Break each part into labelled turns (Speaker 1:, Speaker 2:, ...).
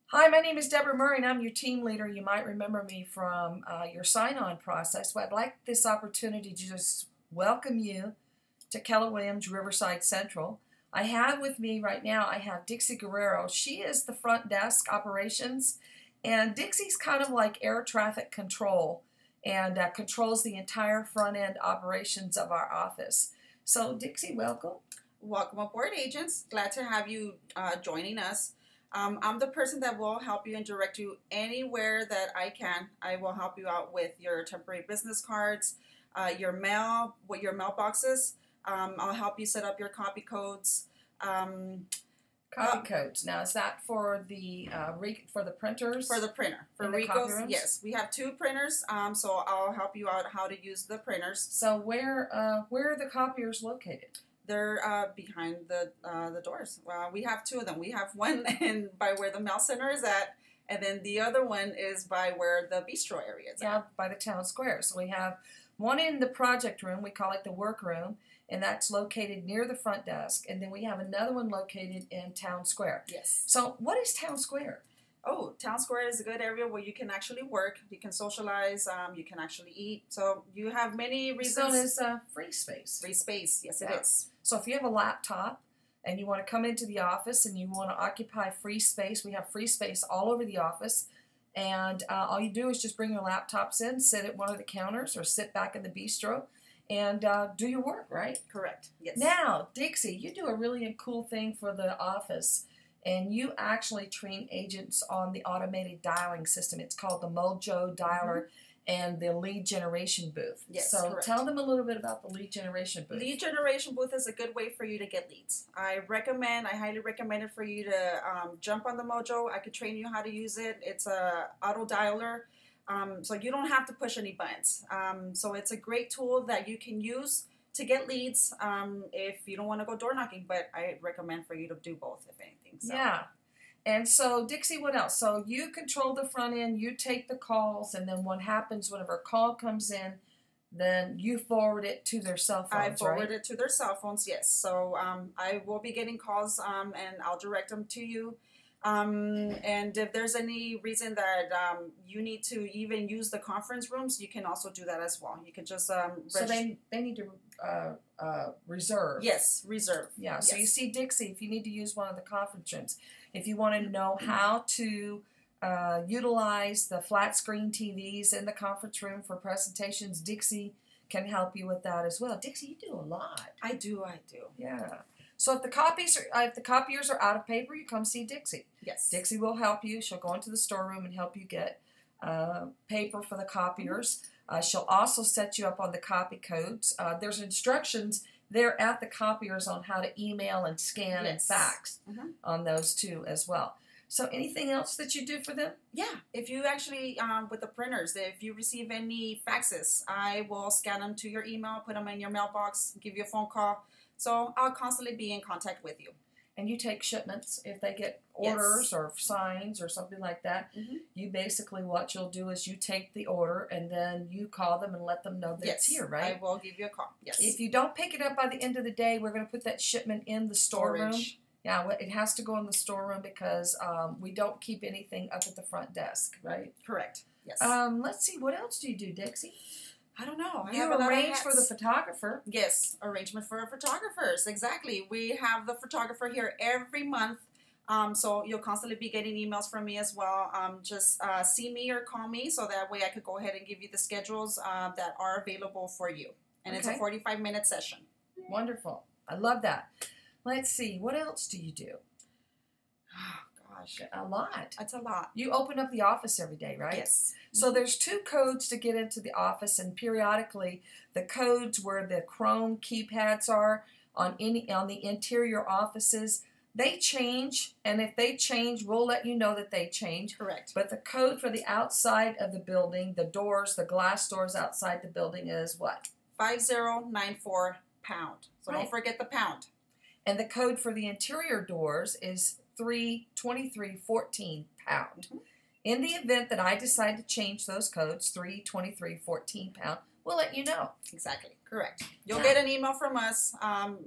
Speaker 1: Hi, my name is Deborah Murray, and I'm your team leader. You might remember me from your sign-on process. Well, I'd like this opportunity to just welcome you to Keller Williams Riverside Central. I have with me right now, I have Dixie Guerrero. She is the front desk operations, and Dixie's kind of like air traffic control and controls the entire front-end operations of our office. So, Dixie, welcome.
Speaker 2: Welcome aboard, agents. Glad to have you joining us. I'm the person that will help you and direct you anywhere that I can. I will help you out with your temporary business cards, your mail, with your mailboxes. I'll help you set up your copy codes.
Speaker 1: Copy codes. Now, is that for the printers?
Speaker 2: For the printer. For Rico's, yes. We have two printers, so I'll help you out how to use the printers.
Speaker 1: So where are the copiers located?
Speaker 2: They're behind the doors. We have two of them. We have one by where the mail center is at, and then the other one is by where the bistro area is at.
Speaker 1: By the town square. So we have one in the project room. We call it the work room, and that's located near the front desk. And then we have another one located in town square.
Speaker 2: Yes.
Speaker 1: So what is town square?
Speaker 2: Oh, town square is a good area where you can actually work, you can socialize, you can actually eat. So you have many reasons.
Speaker 1: So it's free space.
Speaker 2: Free space, yes, it is.
Speaker 1: So if you have a laptop and you want to come into the office and you want to occupy free space, we have free space all over the office. And all you do is just bring your laptops in, sit at one of the counters or sit back in the bistro and do your work, right?
Speaker 2: Correct, yes.
Speaker 1: Now, Dixie, you do a really cool thing for the office. And you actually train agents on the automated dialing system. It's called the Mojo Dialer and the lead generation booth.
Speaker 2: Yes,
Speaker 1: so
Speaker 2: correct.
Speaker 1: Tell them a little bit about the lead generation booth.
Speaker 2: Lead generation booth is a good way for you to get leads. I highly recommend it for you to jump on the Mojo. I could train you how to use it. It's a auto dialer, so you don't have to push any buttons. So it's a great tool that you can use to get leads if you don't want to go door knocking, but I recommend for you to do both, if anything. So.
Speaker 1: Yeah. And so, Dixie, what else? So you control the front end, you take the calls, and then what happens whenever a call comes in, then you forward it to their cell phones,
Speaker 2: I forward it to their cell phones, yes. So I will be getting calls and I'll direct them to you. And if there's any reason that you need to even use the conference rooms, you can also do that as well. You can just
Speaker 1: so they need to reserve.
Speaker 2: Yes, reserve.
Speaker 1: Yeah.
Speaker 2: Yes.
Speaker 1: So you see, Dixie, if you need to use one of the conference rooms, if you want to know how to utilize the flat screen TVs in the conference room for presentations, Dixie can help you with that as well. Dixie, you do a lot.
Speaker 2: I do.
Speaker 1: Yeah. So if the copiers are out of paper, you come see Dixie.
Speaker 2: Yes.
Speaker 1: Dixie will help you. She'll go into the storeroom and help you get paper for the copiers. She'll also set you up on the copy codes. There's instructions there at the copiers on how to email and scan and fax on those too as well. So anything else that you do for them?
Speaker 2: Yeah. If you actually, with the printers, if you receive any faxes, I will scan them to your email, put them in your mailbox, give you a phone call. So I'll constantly be in contact with you.
Speaker 1: And you take shipments if they get orders or signs or something like that. You basically, what you'll do is you take the order and then you call them and let them know that it's here, right?
Speaker 2: I will give you a call. Yes.
Speaker 1: If you don't pick it up by the end of the day, we're going to put that shipment in the storeroom. Yeah, it has to go in the storeroom because we don't keep anything up at the front desk, right?
Speaker 2: Correct. Yes.
Speaker 1: Let's see. What else do you do, Dixie?
Speaker 2: I don't know.
Speaker 1: You arrange for the photographer.
Speaker 2: Yes, arrangement for photographers. Exactly. We have the photographer here every month. So you'll constantly be getting emails from me as well. Just see me or call me so that way I could go ahead and give you the schedules that are available for you. And it's a 45-minute session.
Speaker 1: Wonderful. I love that. Let's see. What else do you do? A lot.
Speaker 2: That's a lot.
Speaker 1: You open up the office every day, right?
Speaker 2: Yes.
Speaker 1: So there's 2 codes to get into the office, and periodically the codes where the chrome keypads are on the interior offices, they change, and if they change, we'll let you know that they change.
Speaker 2: Correct.
Speaker 1: But the code for the outside of the building, the doors, the glass doors outside the building is what?
Speaker 2: 5094 pound. So don't forget the pound.
Speaker 1: And the code for the interior doors is 32314 pound. In the event that I decide to change those codes, 32314 pound, we'll let you know.
Speaker 2: Exactly. Correct. You'll
Speaker 1: Yeah.
Speaker 2: get an email from us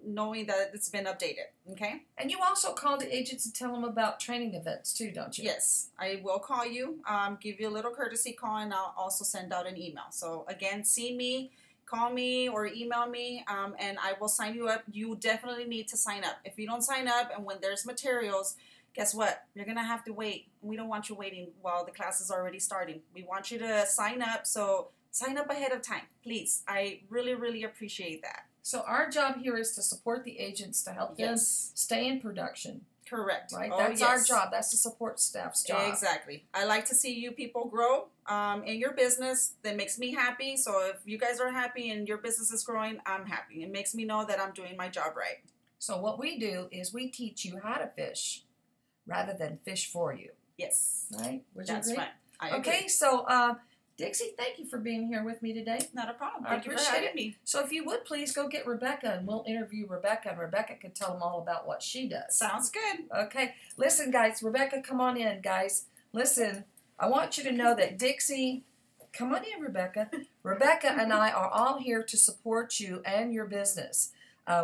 Speaker 2: knowing that it's been updated. Okay?
Speaker 1: And you also call the agents and tell them about training events too, don't you?
Speaker 2: Yes. I will call you, give you a little courtesy call, and I'll also send out an email. So, again, see me, call me, or email me, and I will sign you up. You definitely need to sign up. If you don't sign up and when there's materials, guess what? You're going to have to wait. We don't want you waiting while the class is already starting. We want you to sign up. So, sign up ahead of time, please. I really, really appreciate that.
Speaker 1: So our job here is to support the agents to help them stay in production.
Speaker 2: Correct.
Speaker 1: Right?
Speaker 2: Oh,
Speaker 1: That's our job. That's the support staff's job.
Speaker 2: Exactly. I like to see you people grow in your business. That makes me happy. So if you guys are happy and your business is growing, I'm happy. It makes me know that I'm doing my job right.
Speaker 1: So what we do is we teach you how to fish rather than fish for you.
Speaker 2: Yes.
Speaker 1: Right? Would you
Speaker 2: That's
Speaker 1: agree?
Speaker 2: right. I agree.
Speaker 1: Okay, so Dixie, thank you for being here with me today.
Speaker 2: Not a problem.
Speaker 1: I
Speaker 2: Thank you for
Speaker 1: appreciate
Speaker 2: having
Speaker 1: it.
Speaker 2: me.
Speaker 1: So if you would please go get Rebecca and we'll interview Rebecca and Rebecca can tell them all about what she does.
Speaker 2: Sounds good.
Speaker 1: Okay. Listen, guys, Rebecca, come on in, guys. Listen, I want you to know that Dixie, come on in, Rebecca. Rebecca and I are all here to support you and your business.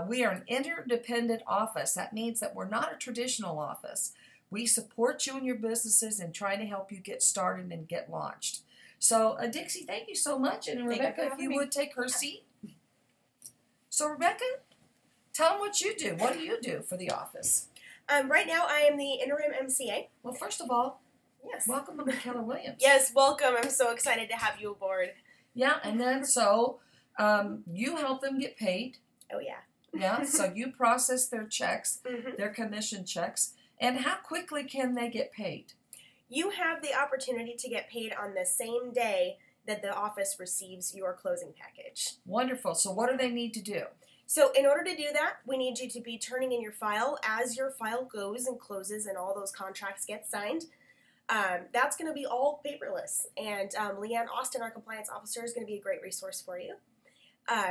Speaker 1: We are an interdependent office. That means that we're not a traditional office. We support you and your businesses and try to help you get started and get launched. So, Dixie, thank you so much. And Rebecca, if you would take her seat. So, Rebecca, tell them what you do. What do you do for the office?
Speaker 3: Right now, I am the interim MCA.
Speaker 1: Well, first of all,
Speaker 3: Yes.
Speaker 1: welcome to Keller Williams.
Speaker 3: Yes, welcome. I'm so excited to have you aboard.
Speaker 1: Yeah, and then so you help them get paid.
Speaker 3: Oh, yeah.
Speaker 1: Yeah, so you process their checks,
Speaker 3: Mhm.
Speaker 1: their commission checks. And how quickly can they get paid?
Speaker 3: You have the opportunity to get paid on the same day that the office receives your closing package.
Speaker 1: Wonderful. So what do they need to do?
Speaker 3: So in order to do that, we need you to be turning in your file as your file goes and closes and all those contracts get signed. That's going to be all paperless. And Leanne Austin, our compliance officer, is going to be a great resource for you.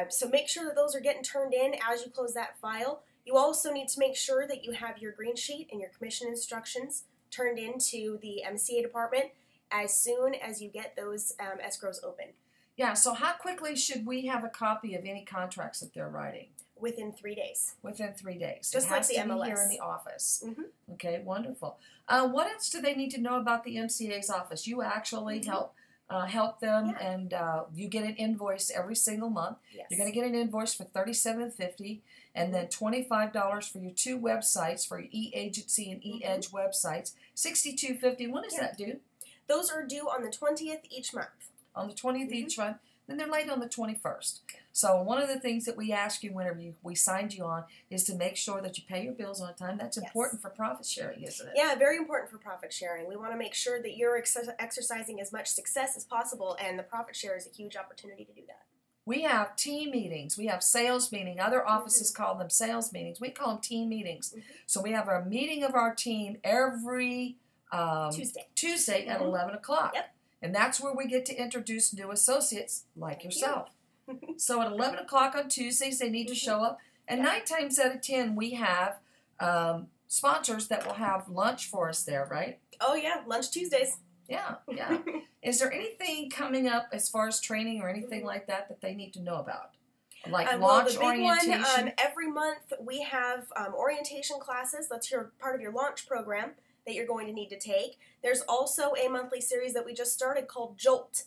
Speaker 3: So make sure that those are getting turned in as you close that file. You also need to make sure that you have your green sheet and your commission instructions turned into the MCA department as soon as you get those escrows open.
Speaker 1: Yeah, so how quickly should we have a copy of any contracts that they're writing?
Speaker 3: Within 3 days.
Speaker 1: Within 3 days.
Speaker 3: Just
Speaker 1: it
Speaker 3: like
Speaker 1: has
Speaker 3: the
Speaker 1: to be
Speaker 3: MLS.
Speaker 1: here in the office.
Speaker 3: Mhm.
Speaker 1: Okay, wonderful. What else do they need to know about the MCA's office? You actually help them,
Speaker 3: Yeah.
Speaker 1: and you get an invoice every single month.
Speaker 3: Yes.
Speaker 1: You're going to get an invoice for $37.50, and then $25 for your 2 websites, for your e-agency and e-edge websites. $62.50. When does that due?
Speaker 3: Those are due on the 20th each month.
Speaker 1: On the 20th each month. Then they're late on the 21st. So one of the things that we ask you whenever we signed you on is to make sure that you pay your bills on time. That's important for profit sharing, isn't it?
Speaker 3: Yeah, very important for profit sharing. We want to make sure that you're exercising as much success as possible, and the profit share is a huge opportunity to do that.
Speaker 1: We have team meetings. We have sales meetings. Other offices call them sales meetings. We call them team meetings. So we have a meeting of our team every Tuesday at 11 o'clock.
Speaker 3: Yep.
Speaker 1: And that's where we get to introduce new associates like yourself. So at 11 o'clock on Tuesdays, they need to show up. And 9 times out of 10, we have sponsors that will have lunch for us there, right?
Speaker 3: Oh, yeah, Lunch Tuesdays.
Speaker 1: Yeah, yeah. Is there anything coming up as far as training or anything like that that they need to know about? Like launch
Speaker 3: the big
Speaker 1: orientation?
Speaker 3: one, every month we have orientation classes. That's part of your launch program that you're going to need to take. There's also a monthly series that we just started called Jolt,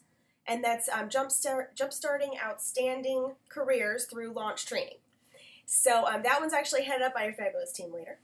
Speaker 3: and that's jumpstarting outstanding careers through launch training. So that one's actually headed up by your fabulous team leader.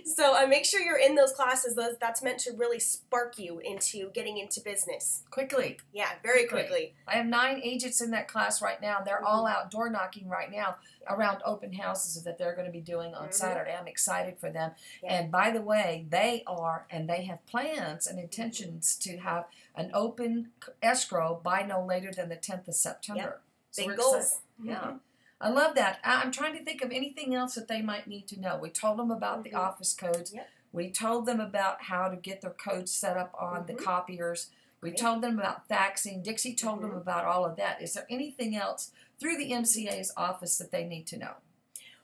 Speaker 3: So make sure you're in those classes. That's meant to really spark you into getting into business.
Speaker 1: Quickly.
Speaker 3: Yeah, very quickly.
Speaker 1: I have 9 agents in that class right now. They're all out door knocking right now around open houses that they're going to be doing on Saturday. I'm excited for them.
Speaker 3: Yeah.
Speaker 1: And by the way, they have plans and intentions to have an open escrow by no later than the 10th of September.
Speaker 3: Yep.
Speaker 1: So
Speaker 3: Big
Speaker 1: we're
Speaker 3: goals.
Speaker 1: excited. Yeah. I love that. I'm trying to think of anything else that they might need to know. We told them about the office codes.
Speaker 3: Yep.
Speaker 1: We told them about how to get their codes set up on the copiers. We told them about faxing. Dixie told them about all of that. Is there anything else through the MCA's office that they need to know?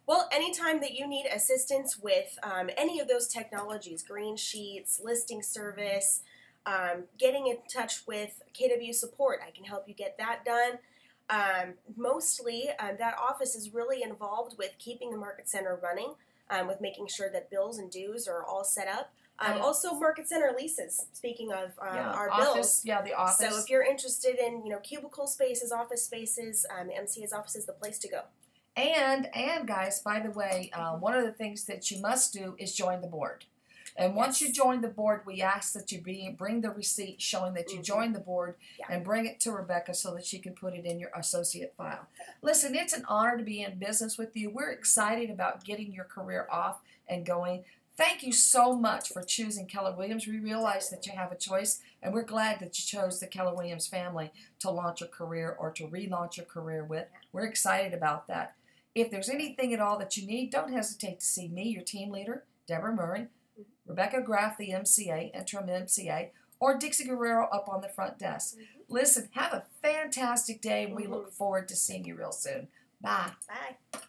Speaker 3: Well, anytime that you need assistance with any of those technologies, green sheets, listing service, Getting in touch with KW support, I can help you get that done. Mostly, that office is really involved with keeping the market center running, with making sure that bills and dues are all set up. Also, market center leases. Speaking of our
Speaker 1: office,
Speaker 3: bills,
Speaker 1: the office.
Speaker 3: So if you're interested in cubicle spaces, office spaces, MCA's office is the place to go.
Speaker 1: And guys, by the way, one of the things that you must do is join the board. And once you join the board, we ask that you bring the receipt showing that you joined the board and bring it to Rebecca so that she can put it in your associate file. Listen, it's an honor to be in business with you. We're excited about getting your career off and going. Thank you so much for choosing Keller Williams. We realize that you have a choice, and we're glad that you chose the Keller Williams family to launch your career or to relaunch your career with. We're excited about that. If there's anything at all that you need, don't hesitate to see me, your team leader, Deborah Murray, Rebecca Graff, the MCA, interim MCA, or Dixie Guerrero up on the front desk. Listen, have a fantastic day, and we look forward to seeing you real soon. Bye.
Speaker 3: Bye.